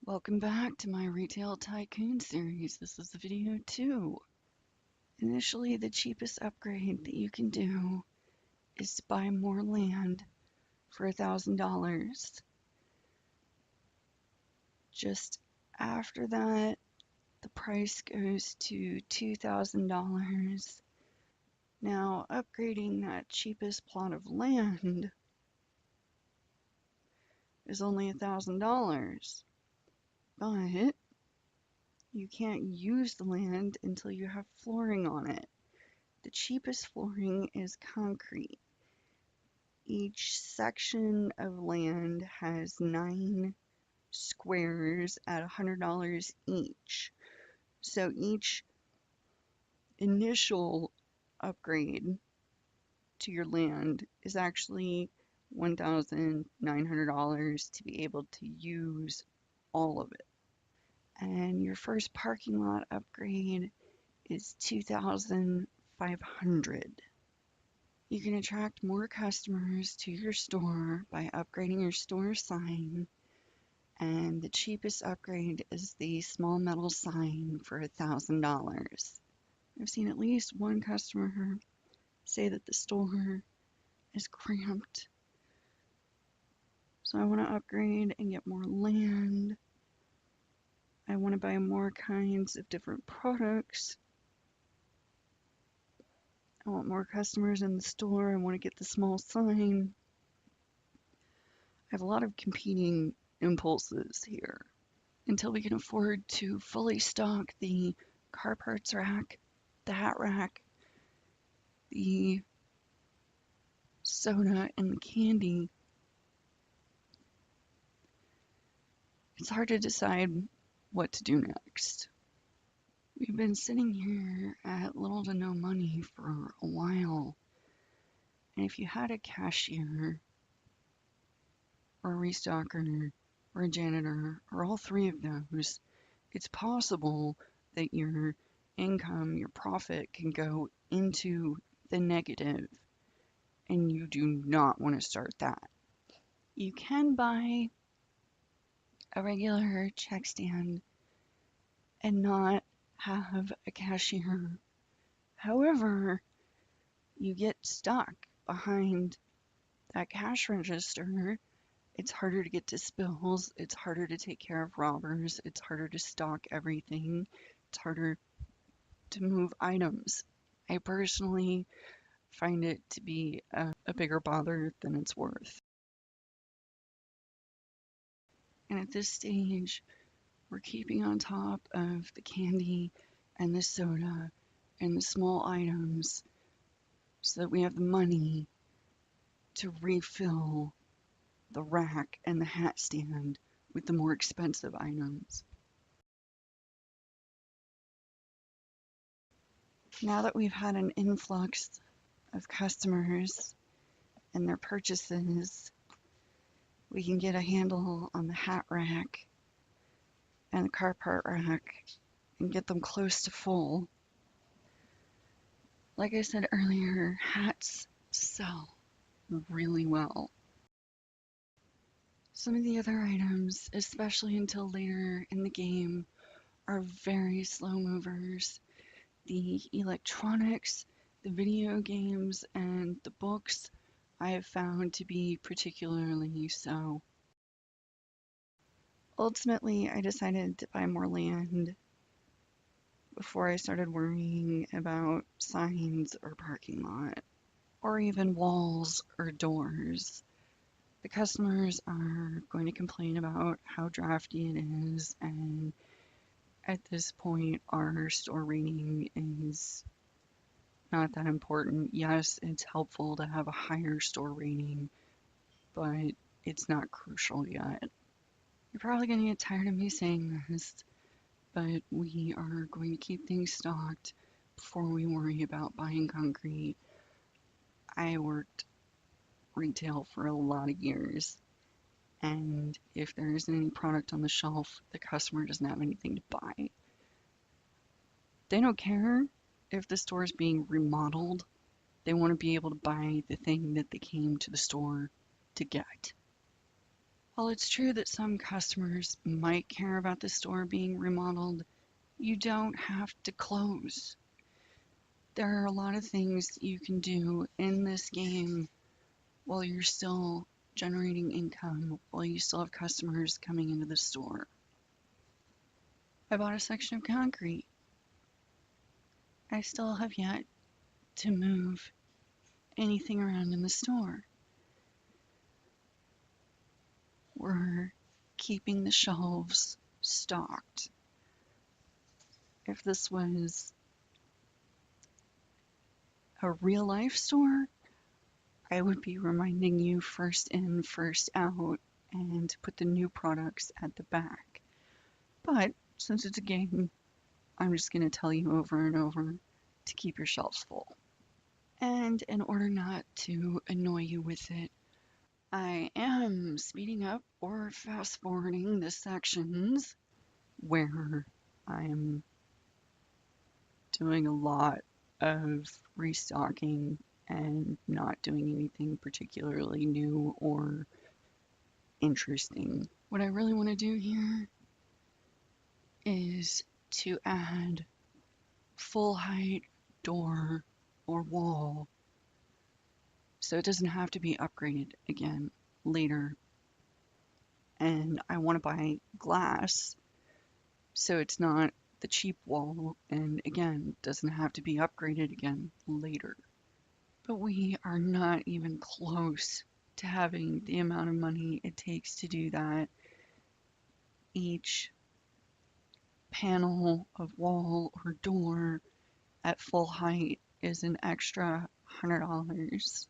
Welcome back to my Retail Tycoon series. This is video 2. Initially, the cheapest upgrade that you can do is to buy more land for $1,000. Just after that, the price goes to $2,000. Now, upgrading that cheapest plot of land is only $1,000, but you can't use the land until you have flooring on it. The cheapest flooring is concrete. Each section of land has 9 squares at $100 each. So each initial upgrade to your land is actually $1,900 to be able to use all of it. And your first parking lot upgrade is $2,500. You can attract more customers to your store by upgrading your store sign, and the cheapest upgrade is the small metal sign for $1,000. I've seen at least one customer say that the store is cramped, so I want to upgrade and get more land. I want to buy more kinds of different products. I want more customers in the store. I want to get the small sign. I have a lot of competing impulses here. Until we can afford to fully stock the car parts rack, the hat rack, the soda, and the candy, it's hard to decide what to do next. We've been sitting here at little to no money for a while, and if you had a cashier, or a restocker, or a janitor, or all three of those, it's possible that your income, your profit can go into the negative, and you do not want to start that. You can buy a regular check stand and not have a cashier. However, you get stuck behind that cash register. It's harder to get to spills, it's harder to take care of robbers, it's harder to stock everything, it's harder to move items. I personally find it to be a bigger bother than it's worth. And at this stage, we're keeping on top of the candy and the soda and the small items so that we have the money to refill the rack and the hat stand with the more expensive items. Now that we've had an influx of customers and their purchases, we can get a handle on the hat rack and the car part rack and get them close to full. Like I said earlier, hats sell really well. Some of the other items, especially until later in the game, are very slow movers. The electronics, the video games, and the books I have found to be particularly so. Ultimately, I decided to buy more land before I started worrying about signs or parking lot, or even walls or doors. The customers are going to complain about how drafty it is, and at this point, our store rating is not that important. Yes, it's helpful to have a higher store rating, but it's not crucial yet. You're probably going to get tired of me saying this, but we are going to keep things stocked before we worry about buying concrete. I worked retail for a lot of years, and if there isn't any product on the shelf, the customer doesn't have anything to buy. They don't care if the store is being remodeled. They want to be able to buy the thing that they came to the store to get. While it's true that some customers might care about the store being remodeled, you don't have to close. There are a lot of things that you can do in this game while you're still generating income, while you still have customers coming into the store. I bought a section of concrete. I still have yet to move anything around in the store. We're keeping the shelves stocked. If this was a real life store, I would be reminding you first in, first out, and to put the new products at the back. But since it's a game, I'm just going to tell you over and over to keep your shelves full. And in order not to annoy you with it, I am speeding up or fast forwarding the sections where I'm doing a lot of restocking and not doing anything particularly new or interesting. What I really want to do here is to add full height door or wall so it doesn't have to be upgraded again later. And I want to buy glass so it's not the cheap wall and again doesn't have to be upgraded again later. But we are not even close to having the amount of money it takes to do that. Each panel of wall or door at full height is an extra $100.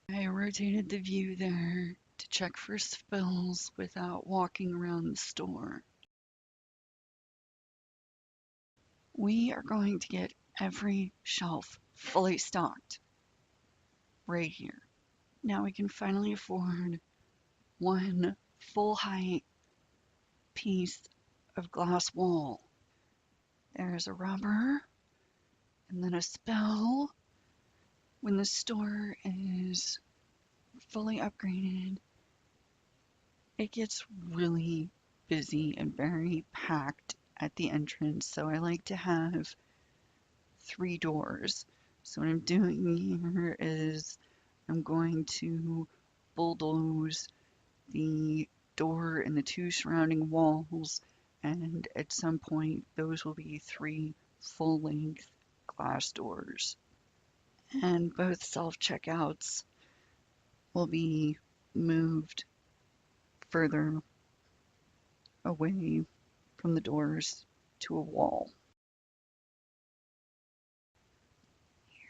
I rotated the view there to check for spills without walking around the store. We are going to get every shelf fully stocked right here. Now we can finally afford one full height piece of glass wall. There's a rubber and then a spill. When the store is fully upgraded, it gets really busy and very packed at the entrance. So I like to have 3 doors. So what I'm doing here is I'm going to bulldoze the door and the 2 surrounding walls, and at some point those will be 3 full-length glass doors. And both self-checkouts will be moved further away from the doors to a wall.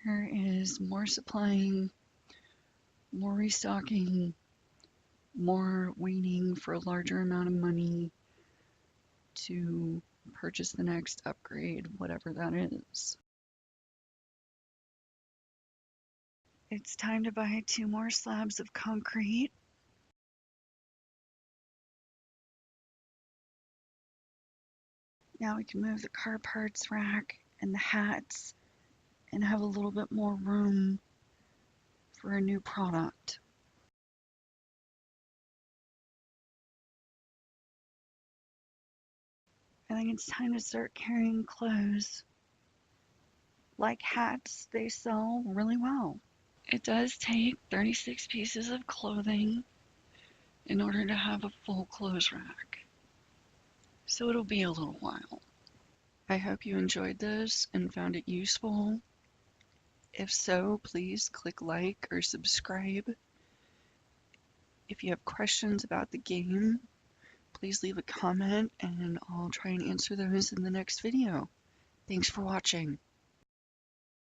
Here is more supplying, more restocking, more waiting for a larger amount of money to purchase the next upgrade, whatever that is. It's time to buy 2 more slabs of concrete. Now we can move the car parts rack and the hats and have a little bit more room for a new product. I think it's time to start carrying clothes. Like hats, they sell really well. It does take 36 pieces of clothing in order to have a full clothes rack. So it'll be a little while. I hope you enjoyed this and found it useful. If so, please click like or subscribe. If you have questions about the game, please leave a comment and I'll try and answer those in the next video. Thanks for watching.